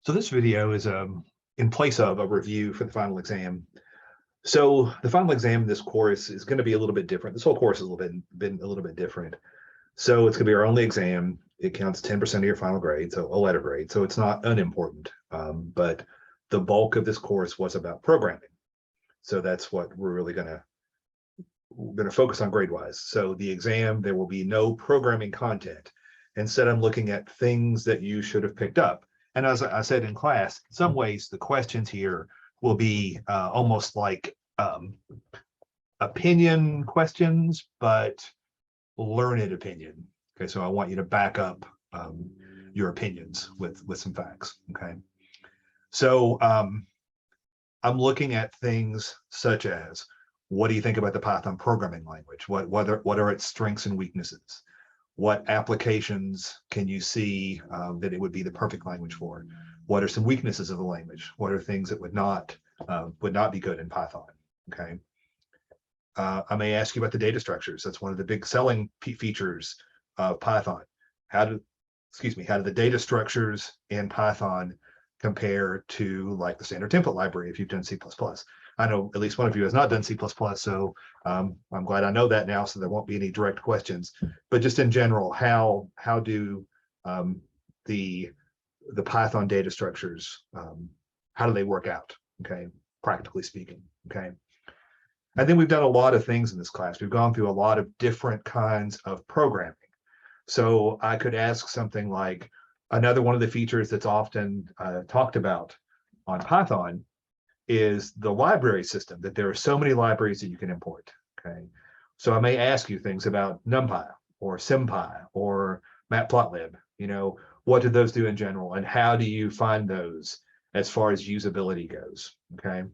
So this video is in place of a review for the final exam. So the final exam in this course is going to be a little bit different. This whole course has been a little bit different. So it's going to be our only exam. It counts 10% of your final grade, so a letter grade. So it's not unimportant, but the bulk of this course was about programming. So that's what we're really going to focus on grade-wise. So the exam, there will be no programming content. Instead, I'm looking at things that you should have picked up. And as I said in class, in some ways, the questions here will be almost like opinion questions, but learned opinion. Okay, so I want you to back up your opinions with some facts. Okay, so I'm looking at things such as, what do you think about the Python programming language? What are its strengths and weaknesses? What applications can you see that it would be the perfect language for? What are some weaknesses of the language? What are things that would not be good in Python? Okay. I may ask you about the data structures. That's one of the big selling features of Python. How do the data structures in Python compare to like the standard template library if you've done C++? I know at least one of you has not done C++, so I'm glad I know that now, so there won't be any direct questions. But just in general, how do the Python data structures, how do they work out? Okay, practically speaking. Okay, and then we've done a lot of things in this class. We've gone through a lot of different kinds of programming. So I could ask something like, another one of the features that's often talked about on Python is the library system, that there are so many libraries that you can import. Okay, so I may ask you things about NumPy or SymPy or Matplotlib. You know, what do those do in general, and how do you find those as far as usability goes? Okay,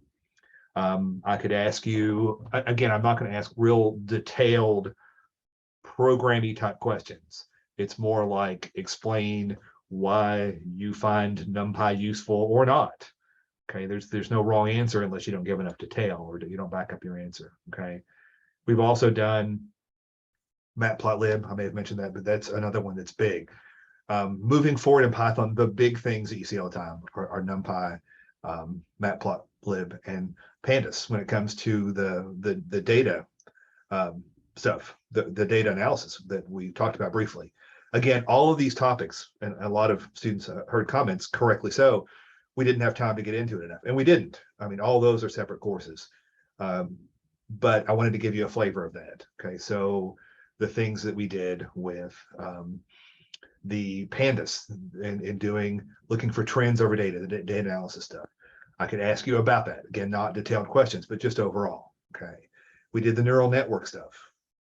I could ask you, again, I'm not going to ask real detailed programming type questions. It's more like, explain why you find NumPy useful or not. Okay, there's no wrong answer unless you don't give enough detail or you don't back up your answer. Okay, we've also done Matplotlib. I may have mentioned that, but that's another one that's big. Moving forward in Python, the big things that you see all the time are NumPy, Matplotlib, and Pandas when it comes to the data stuff, the data analysis that we talked about briefly. Again, all of these topics, and a lot of students heard comments, correctly so, we didn't have time to get into it enough, and we didn't. I mean, all those are separate courses, but I wanted to give you a flavor of that. Okay, so the things that we did with the Pandas and looking for trends over data, the data analysis stuff. I could ask you about that. Again, not detailed questions, but just overall. Okay, we did the neural network stuff.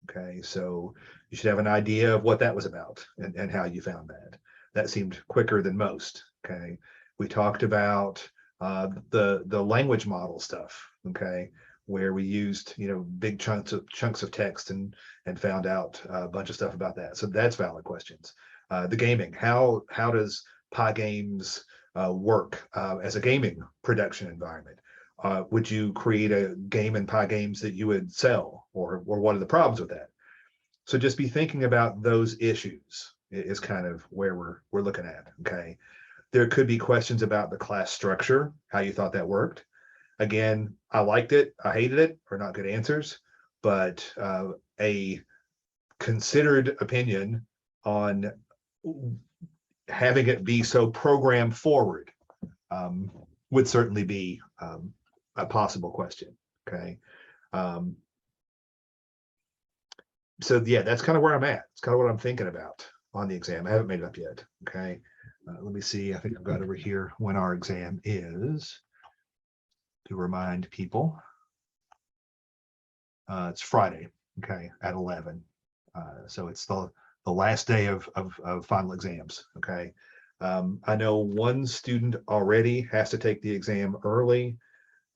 Okay, so you should have an idea of what that was about and how you found that. That seemed quicker than most. Okay, we talked about the language model stuff. Okay, where we used big chunks of text and found out a bunch of stuff about that. So that's valid questions. The gaming, how does Pygames work as a gaming production environment? Would you create a game in Pygames that you would sell, or what are the problems with that? So just be thinking about those issues is kind of where we're looking at. Okay, there could be questions about the class structure, how you thought that worked. Again, I liked it, I hated it, or not good answers, but a considered opinion on having it be so program forward would certainly be a possible question. Okay, so yeah, that's kind of where I'm at. It's kind of what I'm thinking about on the exam. I haven't made it up yet. Okay, let me see. I think I've got over here when our exam is, to remind people. It's Friday. Okay, at 11. So it's the last day of final exams. Okay, I know one student already has to take the exam early,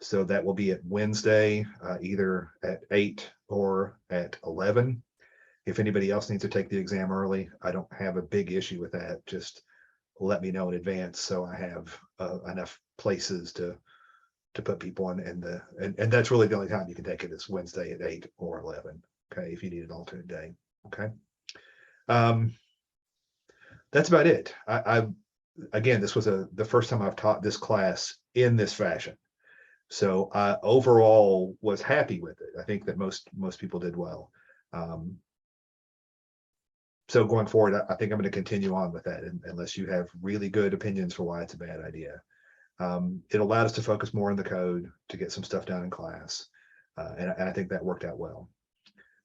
so that will be at Wednesday, either at 8 or at 11. If anybody else needs to take the exam early, I don't have a big issue with that. Just let me know in advance so I have enough places to put people in, and that's really the only time you can take it is Wednesday at 8 or 11. Okay, if you need an alternate day. Okay, that's about it. again, this was the first time I've taught this class in this fashion. So I overall was happy with it. I think that most people did well. Um, so going forward, I think I'm going to continue on with that unless you have really good opinions for why it's a bad idea. It allowed us to focus more on the code to get some stuff done in class. And I think that worked out well.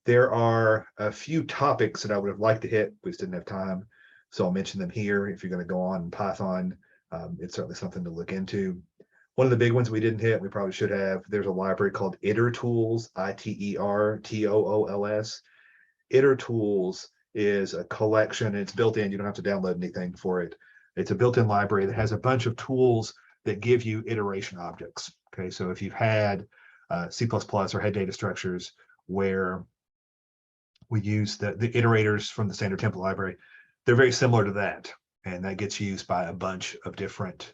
There are a few topics that I would have liked to hit. We just didn't have time. So I'll mention them here. If you're going to go on in Python, it's certainly something to look into. One of the big ones we didn't hit, we probably should have, there's a library called itertools, ITERTOOLS. itertools is a collection. It's built in. You don't have to download anything for it. It's a built-in library that has a bunch of tools that give you iteration objects. Okay, so if you've had C++ or had data structures where we use the iterators from the standard template library, they're very similar to that, and that gets used by a bunch of different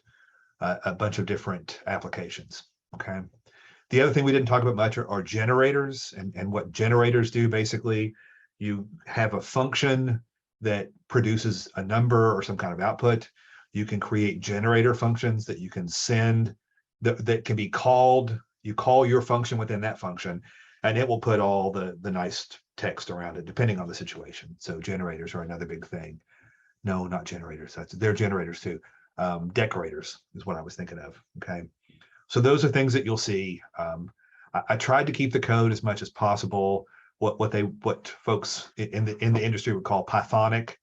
applications. Okay. The other thing we didn't talk about much are generators, and what generators do. Basically, you have a function that produces a number or some kind of output. You can create generator functions that you can send that can be called. You call your function within that function, and it will put all the nice text around it, depending on the situation. So generators are another big thing. No, not generators. They're generators too. Decorators is what I was thinking of. Okay. So those are things that you'll see. I tried to keep the code as much as possible. What folks in the industry would call Pythonic.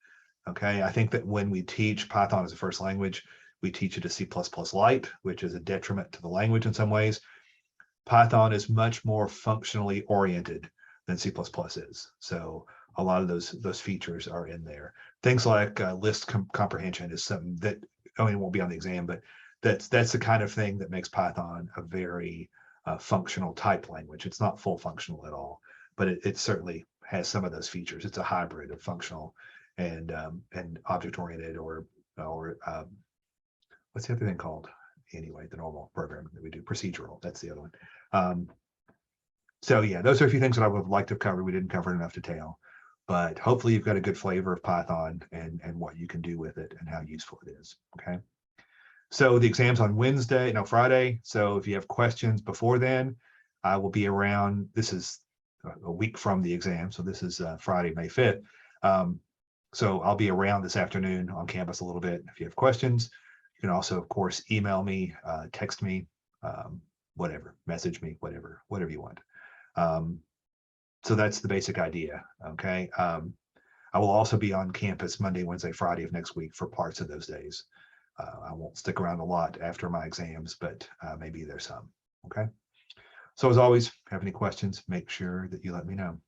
Okay, I think that when we teach Python as a first language, we teach it as C++ Lite, which is a detriment to the language in some ways. Python is much more functionally oriented than C++ is. So a lot of those features are in there. Things like list comprehension is something that, I mean, it won't be on the exam, but that's the kind of thing that makes Python a very functional type language. It's not full functional at all, but it certainly has some of those features. It's a hybrid of functional and object oriented or what's the other thing called? Anyway, the normal programming that we do, procedural. That's the other one. So yeah, those are a few things that I would have liked to have covered. We didn't cover in enough detail, but hopefully you've got a good flavor of Python and what you can do with it and how useful it is. Okay. So the exam's on Friday. So if you have questions before then, I will be around. This is a week from the exam. So this is Friday, May 5th. So I'll be around this afternoon on campus a little bit. If you have questions, you can also, of course, email me, text me, whatever, message me, whatever you want. So that's the basic idea. Okay. I will also be on campus Monday, Wednesday, Friday of next week for parts of those days. I won't stick around a lot after my exams, but maybe there's some. Okay. So as always, if you have any questions, make sure that you let me know.